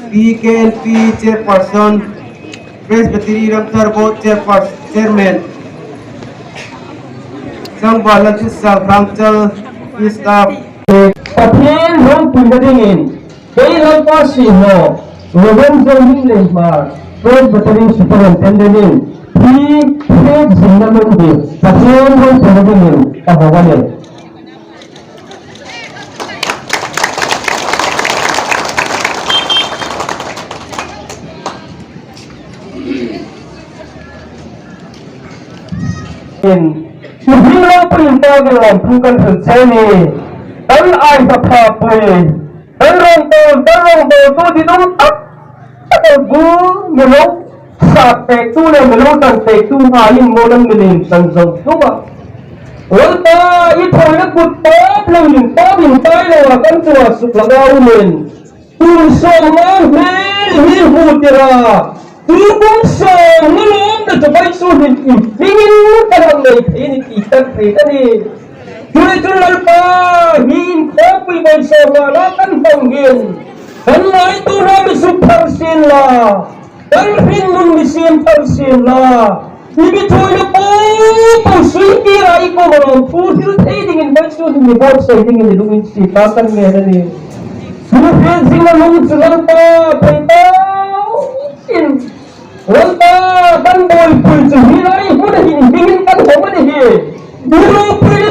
PKNP Chairperson, Presbytery Ramsar Board Chairman, Sangbalan Tisal Council, Staff. Pathin Long Puinadingin, Kay Lalpasi Ho, Lorenzo Hinglemar, Presbytery Superintendent, P. Fred Zinamundi, Pathin Long Puinadingin, Kabawale. Hilang perintah bukan terjadi. Dan ai apa dan orang tu di dalam ada meluk sampai tu le meluk dan tu hain molam gelin sanjung coba. Walta itu nak kutip lagi tay lah kan tua suplagau men. Tursongan mel hutira. Tubong song melum dan coba suhin ingin kadang ini kita ni. Tuloy lalpa, hiin kopi bay sa malatan panggin. Dan na ito namin suparsin la. Dalhin mong misin parsin la. Ibitoy na po, pagsuy kira iko marong pusil tayo dingin bay so dinibot sa dingin nilungin si Patan ngayon ni. Sumufin sila nung lalpa, paitaw. Lalpa, tanboy pulso hilay mo na hiningin ka na manihin. Dulu pernah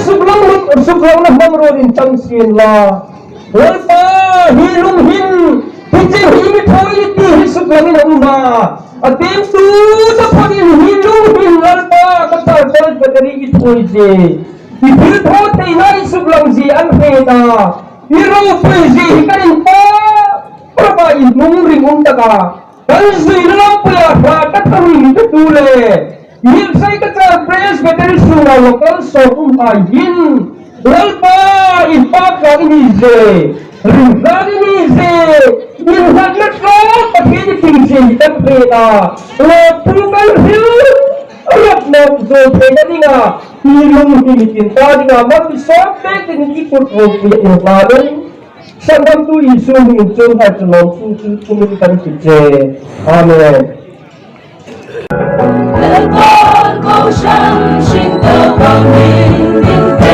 sebelum nak mengurusin cangsin lah. Walpa hilum hin, hijau ini politik sebelum ini umah. Atem tu dapat hilum hin walpa kata dari itu je. Ibu thot ini sebelum zian peda. Iru pezi kan impa berapa ilmu ringung taka. Dan zilam pula kata kami itu tule. Yin say Cachar presbytery sura lokal sopum hayin lalpa ipaka inize rizal inize yin haglat ka pagkini tingsin itan peta lapulukal hiu alap na puso peta dinga hilong hinikinta dinga mag-sopek din ikot o kuya inabalan sandang tu isu hingchong hajulong susun kumitan kije. Amen. 高山寻得光明，生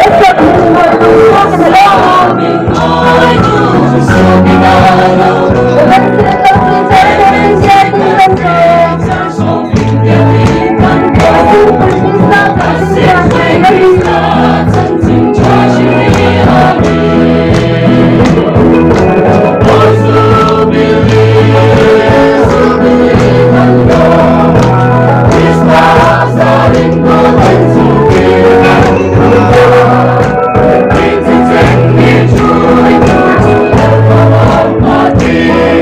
命爱主所必达到。我们自由在人间的家，送平安的感动，感谢回答，曾经抓取阿里。我感动。Saling golden jubilee, we take me through LALPAN Ropuina.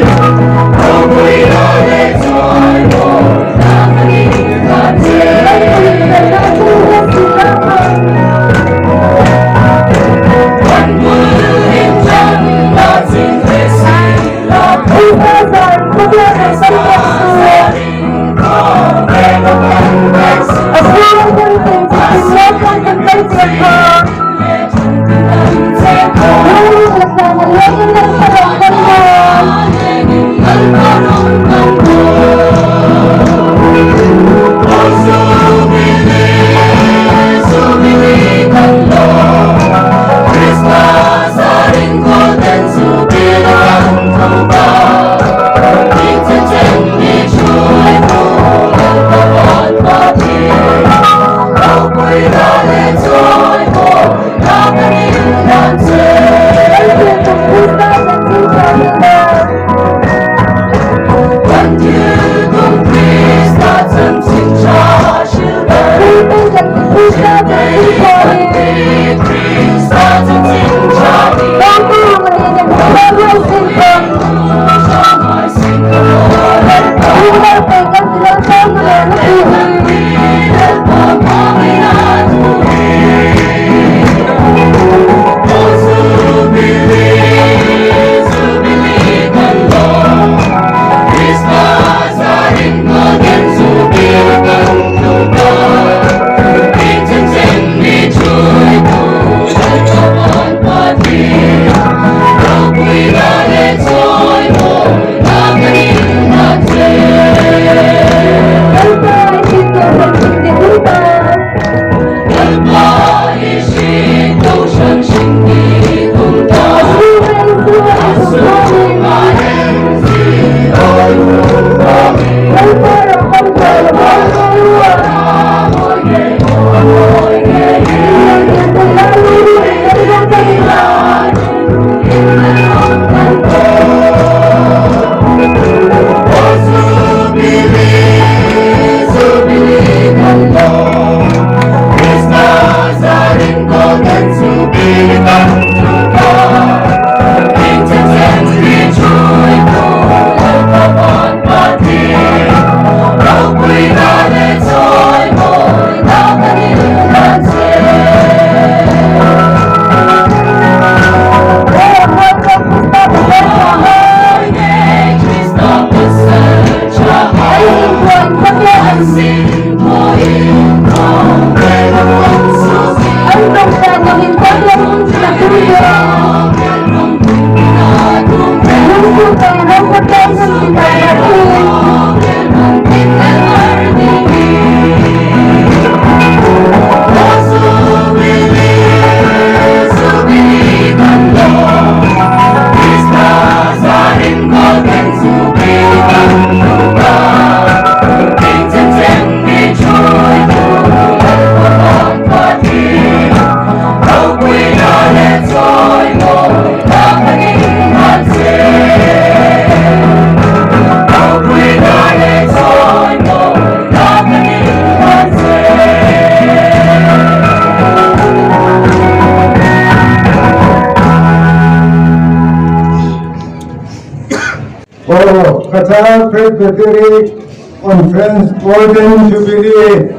Cachar Presbytery Conference Golden Jubilee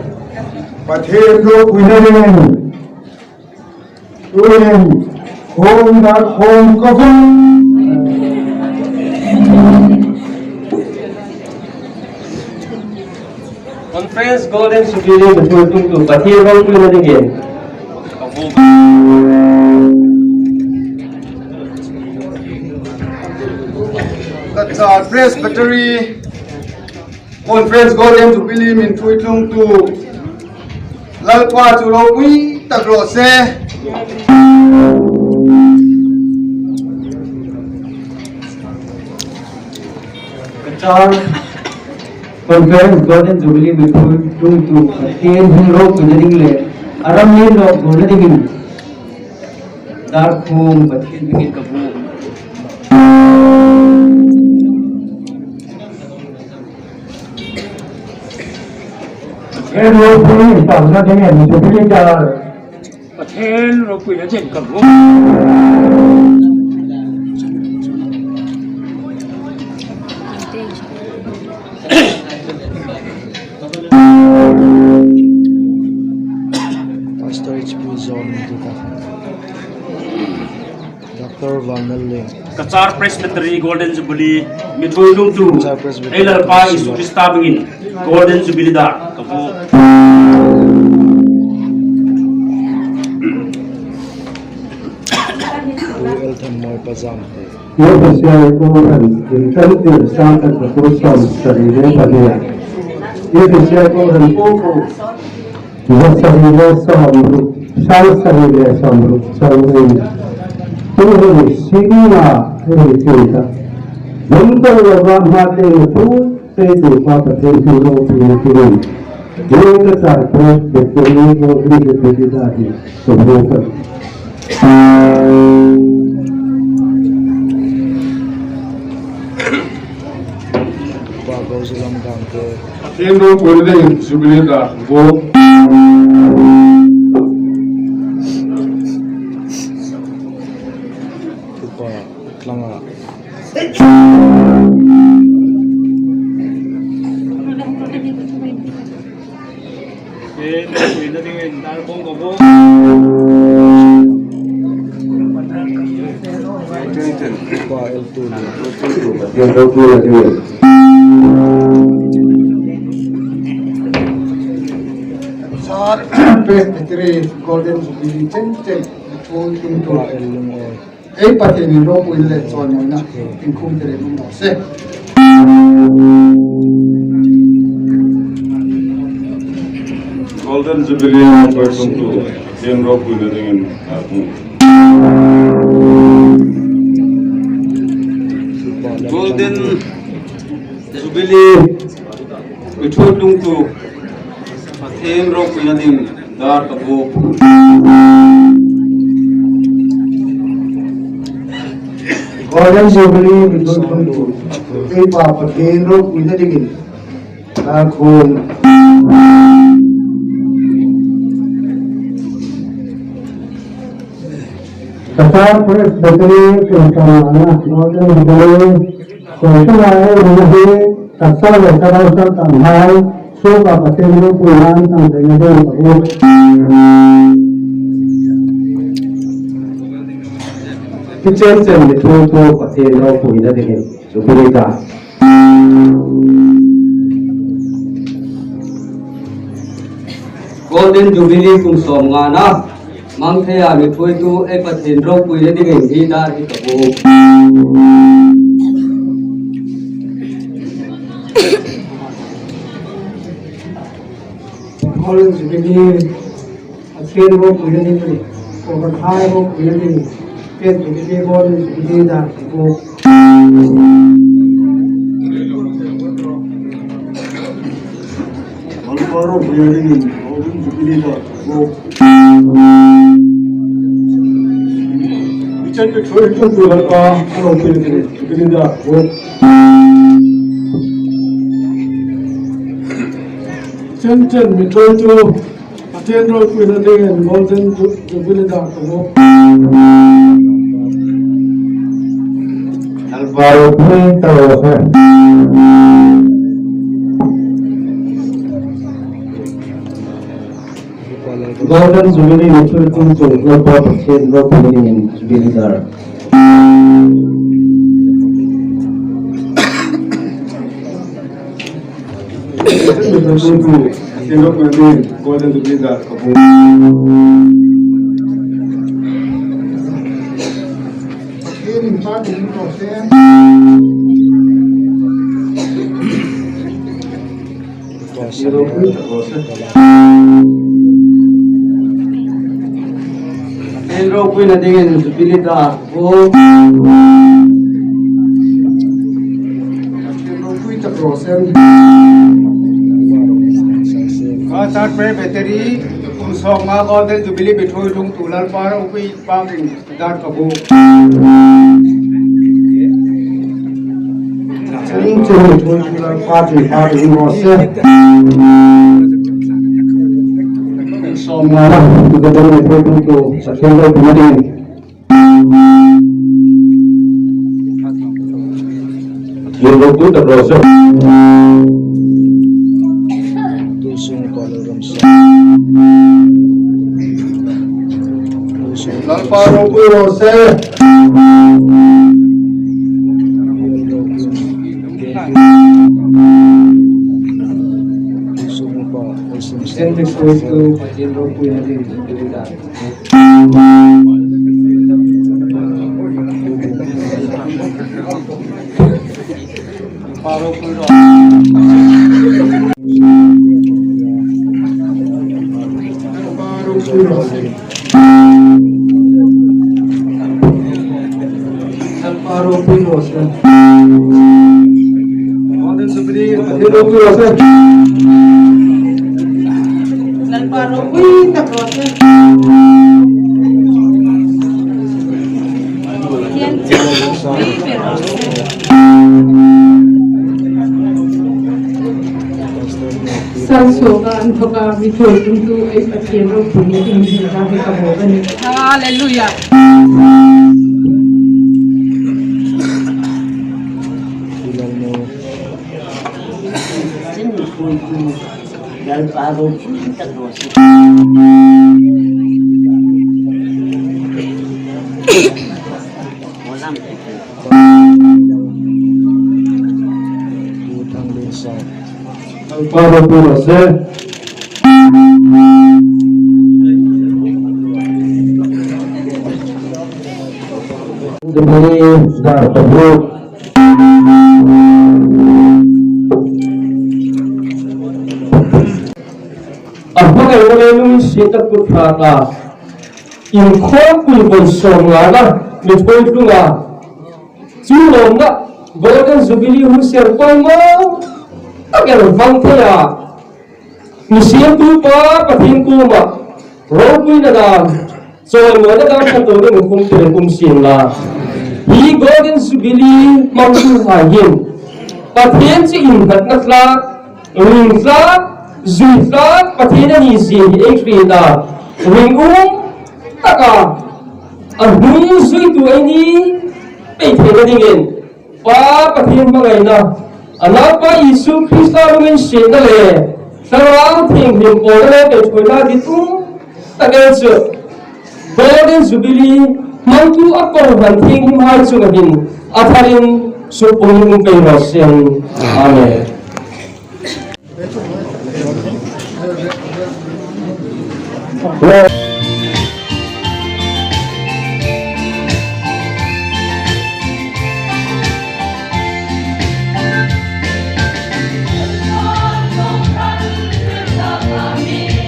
Pathelo Winning Home Dark Home Coffin Conference Golden Jubilee betul tu Pathelo Winning. Cachar Presbytery Conference Golden Jubilee min tuitlung tu LALPAN Ropuina tagrose Cachar Conference Golden Jubilee betul tu hieng Winning le aram hieng Winning dark home Pathelo Winning kabu. Hello, please, tama dengan Jubilee jar. Pathelo Ropuina jen kabu. Pastor HP Zone kita. Dr. hunlawm. Cachar Presbytery Golden Jubilee mitulung tu Cachar Presbytery. LALPAN isu Kristabingin Golden Jubilee da kabu. Moi pazam. Yo bisa itu kan, jadi dia sangat berkurang sehari hari. Yo bisa itu kan, yo sehari sehari, sehari sehari. Tuh sehingga ini cerita. Untuk orang mati itu, saya juga berterima kasih. Yo Cachar Presbytery Golden Jubilee tadi sebelum. Bago silang dangke. Pathelo Golden Jubilee da go. Tupa klanga. Ropuina dingin dar bong kabu. Tupa L2. Yang Ropuina lagi. Cachar Presbytery Golden Jubilee chen tuitlung tu. Tupa L1 oy. Pathelo Ropuina chon na inkum tere dum se. Golden Jubilee person to hieng Ropuina dengan Golden Jubilee mitulung tu hieng Ropuina dengan dar kabu. Golden Jubilee mitulung tu Pathelo Winning dark home. Cachar Presbytery Conference Golden Jubilee Conference Golden Cachar Presbytery Tanghai Suka Pathelo Ropuina tang dengan kabu. Kitchen betul tu Pathelo Ropuina dengan Jubilee da. Golden Jubilee kum somngana mangthaya mithui tu Pathelo Ropuina dengan hidar kabu. Golden Jubilee Akhir Ropuina dingin Overhigh Ropuina dingin Petu Golden Jubilee da ko LALPAN Ropuina dingin Golden Jubilee da ko Bicara kecuali itu LALPAN Ropuina dingin Jubilee da ko Chen mitol tu Aten Ropuina dingin Golden Jubilee da ko LALPAN Ropuina terus Golden Jubilee muncul tu LALPAN Ropuina dingin Jubilee da Golden Jubilee da ko Ini part ini proses. Akhir Ropuina dingin Jubilee da ko Kita proses. Cachar presbytery Usonga Golden Jubilee Between Lung to LALPAN Ropuina in that Kabu. Party proses Somara together with Petu to Cachar Ropuina dingin Akhir Ropuina proses Tusung Kalaram LALPAN Ropuina proses Send this way to Akhir Ropuina dingin Jubilee da LALPAN Ropuina proses Golden Jubilee Akhir Ropuina proses LALPAN Ropuina proses Salso ka anto ka before tuntu ay Akhir Ropuina dingin kami kabogan. Hallelujah. Ilan mo utang desa LALPAN Ropuina proses Jubilee da ko Apakah orang sita putrata in kopul bonsonga mitoi tunga Julonga Golden Jubilee husiar toima agar vangthaya Misian tu pa pathin tu ma Ropuina da soal mo da sa to ng kum sin la Hi Golden Jubilee mampu hayin pathin si inhat na tla ring tla zui tla pathin ni si ekri da ring taka ahung zui tu ini thena dingin pa pathin mangai na anapa Yesu Krista rungin sin na le sarang thing him po na ke choina ditu tagal su Golden Jubilee mantu akor hanting him hai chu ngin atharin supung pe rosen amen Amin.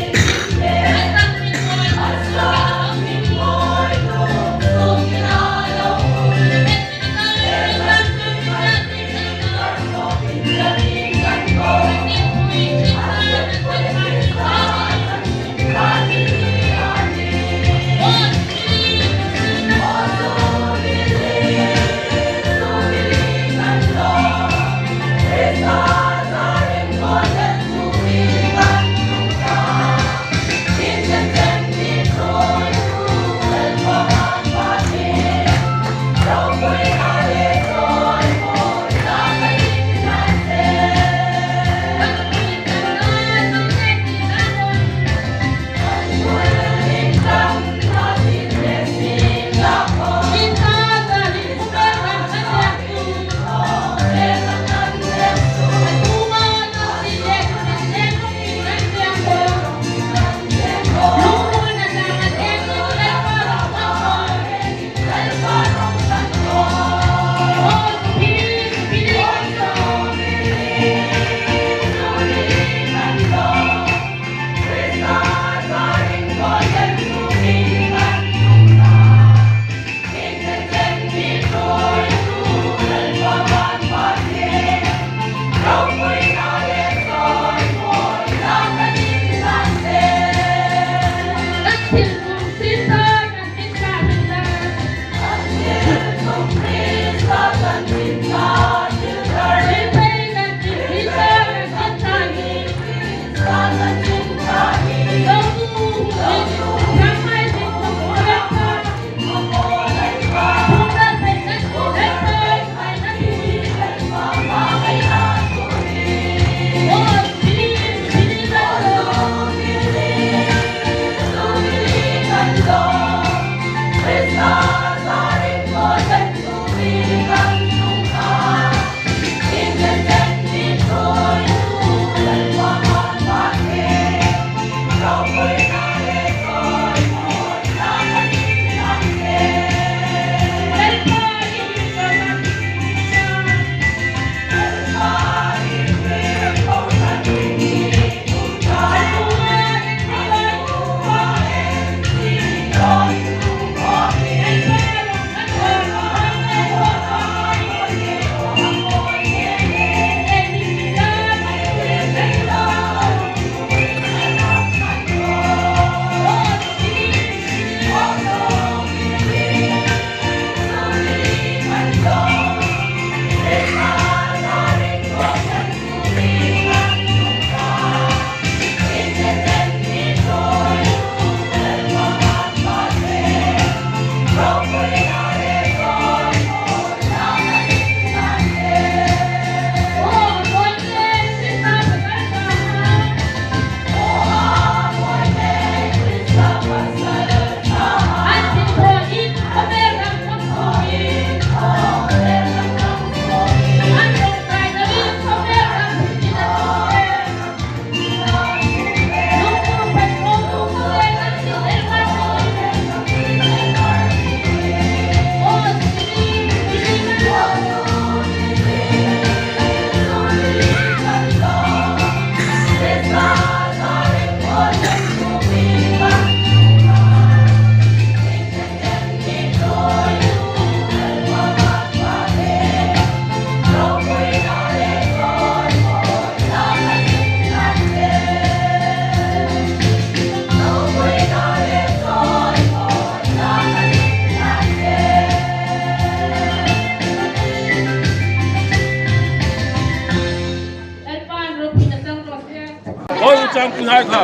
Sam Kuhai Ka.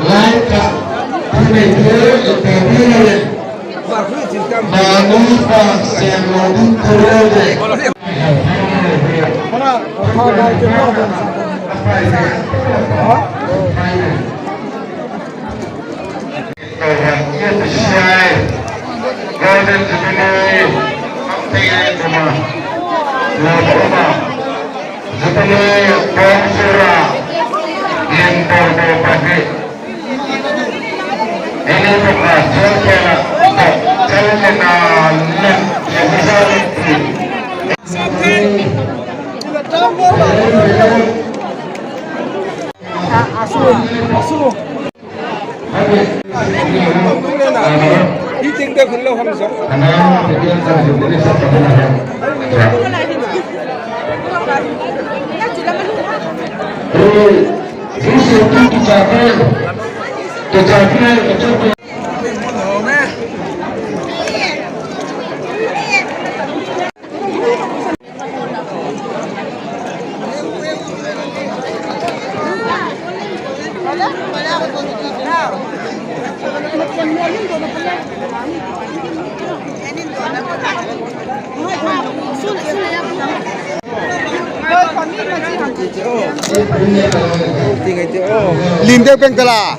Lai cả này thế để đi này mà muốn vào xem rồi đi thôi này Golden Jubilee, Jubilee, ini bukan jalan yang bisa lim theo kênh tala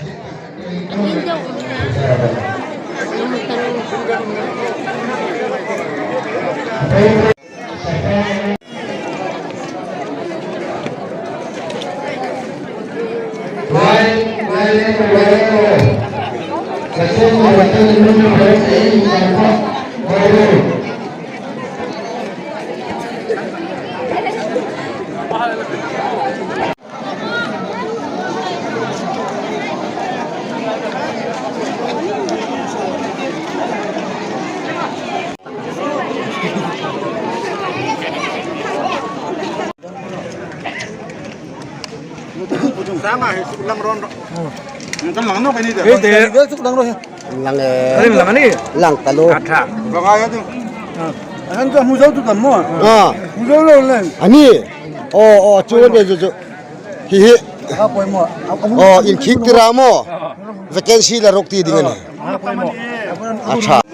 sama lang ron kan lang no kini deh lang ron lang ani lang talo Cachar bagay tu kan tu muzau tu kan mo muzau lo len ani cuba deh hi apa mo in kick tiramo vacancy la rokti dengan Cachar